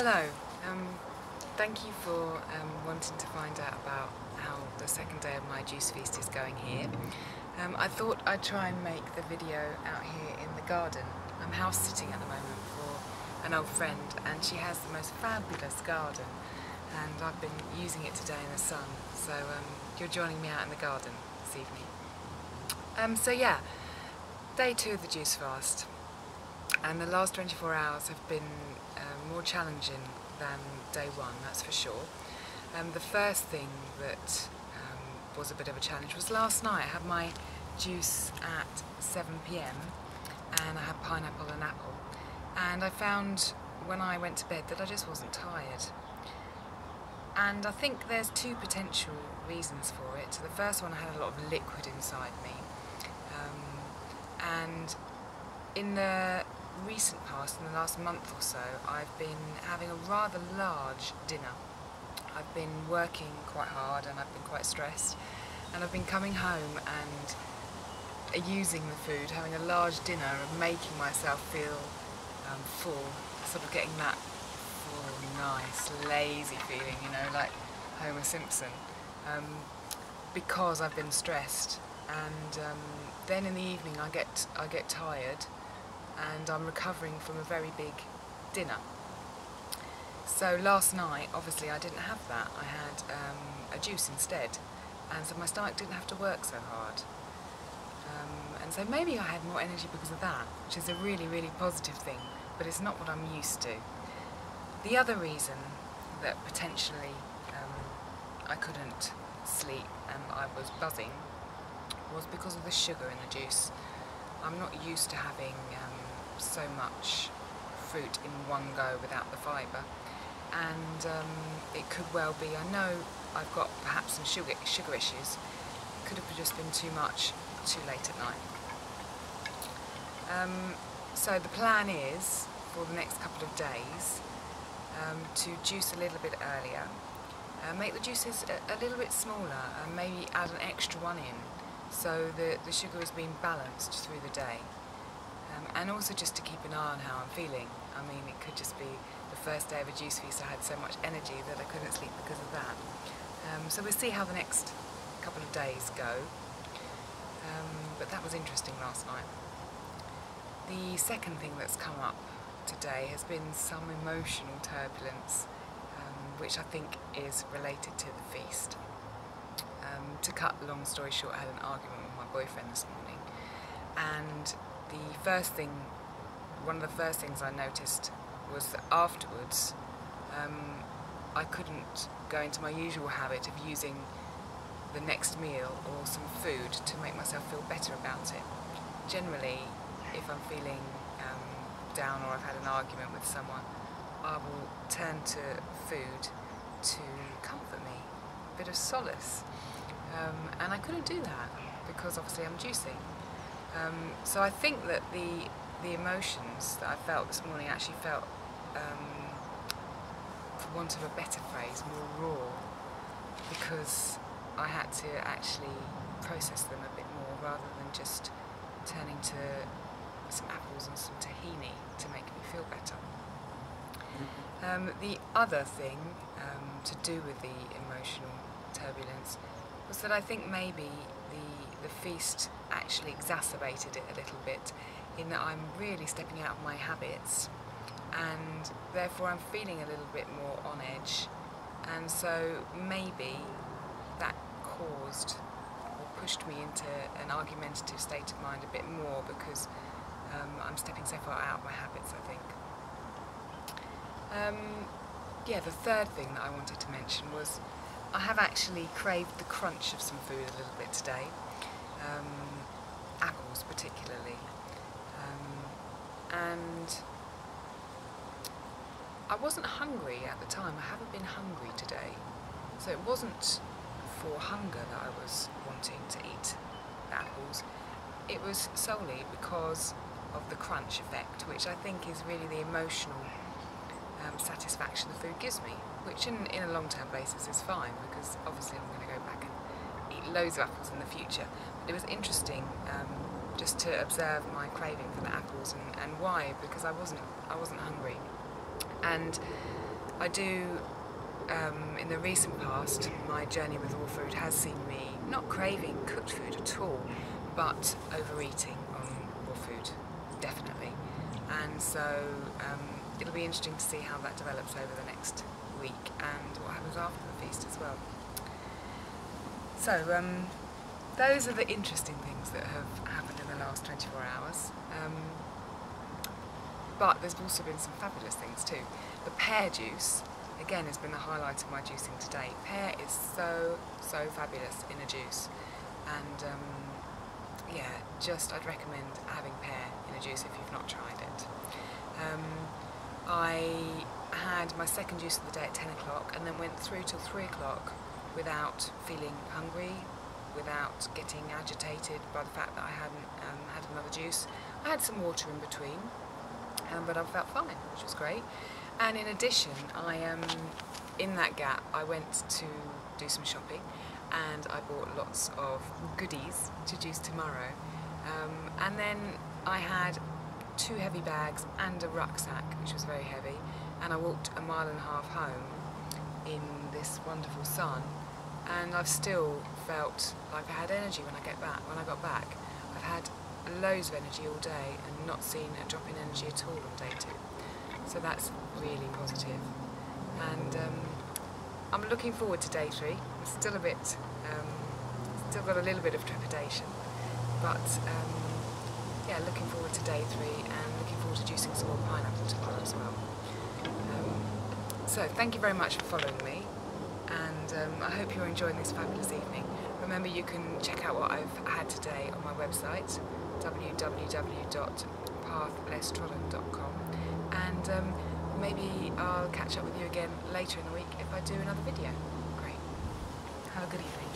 Hello. Thank you for wanting to find out about how the second day of my juice feast is going here. I thought I'd try and make the video out here in the garden. I'm house sitting at the moment for an old friend, and she has the most fabulous garden, and I've been using it today in the sun, so you're joining me out in the garden this evening. So yeah, day 2 of the juice fast, and the last 24 hours have been more challenging than day 1, that's for sure. The first thing that was a bit of a challenge was last night. I had my juice at 7 PM and I had pineapple and apple, and I found when I went to bed that I just wasn't tired. And I think there's 2 potential reasons for it. So the first one, I had a lot of liquid inside me, and in the recent past, in the last month or so, I've been having a rather large dinner. I've been working quite hard and I've been quite stressed, and I've been coming home and using the food, having a large dinner and making myself feel full, sort of getting that full, nice, lazy feeling, you know, like Homer Simpson, because I've been stressed. And then in the evening I get tired, and I'm recovering from a very big dinner. So last night, obviously, I didn't have that. I had a juice instead, and so my stomach didn't have to work so hard. And so maybe I had more energy because of that, which is a really, really positive thing, but it's not what I'm used to. The other reason that potentially I couldn't sleep and I was buzzing was because of the sugar in the juice. I'm not used to having so much fruit in one go without the fibre, and it could well be, I know I've got perhaps some sugar issues. It could have just been too much too late at night. So the plan is for the next couple of days to juice a little bit earlier, make the juices a little bit smaller, and maybe add an extra one in, so the sugar is being balanced through the day. And also just to keep an eye on how I'm feeling. I mean, it could just be the first day of a juice feast, I had so much energy that I couldn't sleep because of that. So we'll see how the next couple of days go. But that was interesting last night. The second thing that's come up today has been some emotional turbulence, which I think is related to the feast. To cut the long story short, I had an argument with my boyfriend this morning, and one of the first things I noticed was that afterwards I couldn't go into my usual habit of using the next meal or some food to make myself feel better about it. Generally, if I'm feeling down or I've had an argument with someone, I will turn to food to comfort me, a bit of solace. And I couldn't do that because obviously I'm juicing. So I think that the emotions that I felt this morning actually felt, for want of a better phrase, more raw, because I had to actually process them a bit more rather than just turning to some apples and some tahini to make me feel better. The other thing to do with the emotional turbulence was that I think maybe the feast actually exacerbated it a little bit, in that I'm really stepping out of my habits, and therefore I'm feeling a little bit more on edge, and so maybe that caused or pushed me into an argumentative state of mind a bit more, because I'm stepping so far out of my habits, I think. Yeah, the third thing that I wanted to mention was I have actually craved the crunch of some food a little bit today, apples particularly, and I wasn't hungry at the time. I haven't been hungry today, so it wasn't for hunger that I was wanting to eat the apples. It was solely because of the crunch effect, which I think is really the emotional satisfaction the food gives me, which in a long-term basis is fine, because obviously I'm going to go back and eat loads of apples in the future. But it was interesting just to observe my craving for the apples, and why, because I wasn't hungry. And I do, in the recent past, my journey with raw food has seen me not craving cooked food at all, but overeating on raw food, definitely. And so it'll be interesting to see how that develops over the next week and what happens after the feast as well. So those are the interesting things that have happened in the last 24 hours. But there's also been some fabulous things too. The pear juice, again, has been the highlight of my juicing to date. Pear is so fabulous in a juice. And yeah, I'd recommend having pear in a juice if you've not tried it. I had my second juice of the day at 10 o'clock and then went through till 3 o'clock without feeling hungry, without getting agitated by the fact that I hadn't had another juice. I had some water in between, but I felt fine, which was great. And in addition, in that gap, I went to do some shopping and I bought lots of goodies to juice tomorrow. And then I had 2 heavy bags and a rucksack, which was very heavy, and I walked 1.5 miles home in this wonderful sun, and I've still felt like I had energy when I got back. I've had loads of energy all day and not seen a drop in energy at all on day 2. So that's really positive. And I'm looking forward to day 3. I'm still a bit, still got a little bit of trepidation, but yeah, looking forward to day 3 and looking forward to juicing some more pineapple tomorrow as well. So thank you very much for following me, and I hope you're enjoying this fabulous evening. Remember, you can check out what I've had today on my website, www.pathlesstrodden.com, and maybe I'll catch up with you again later in the week if I do another video. Great. Have a good evening.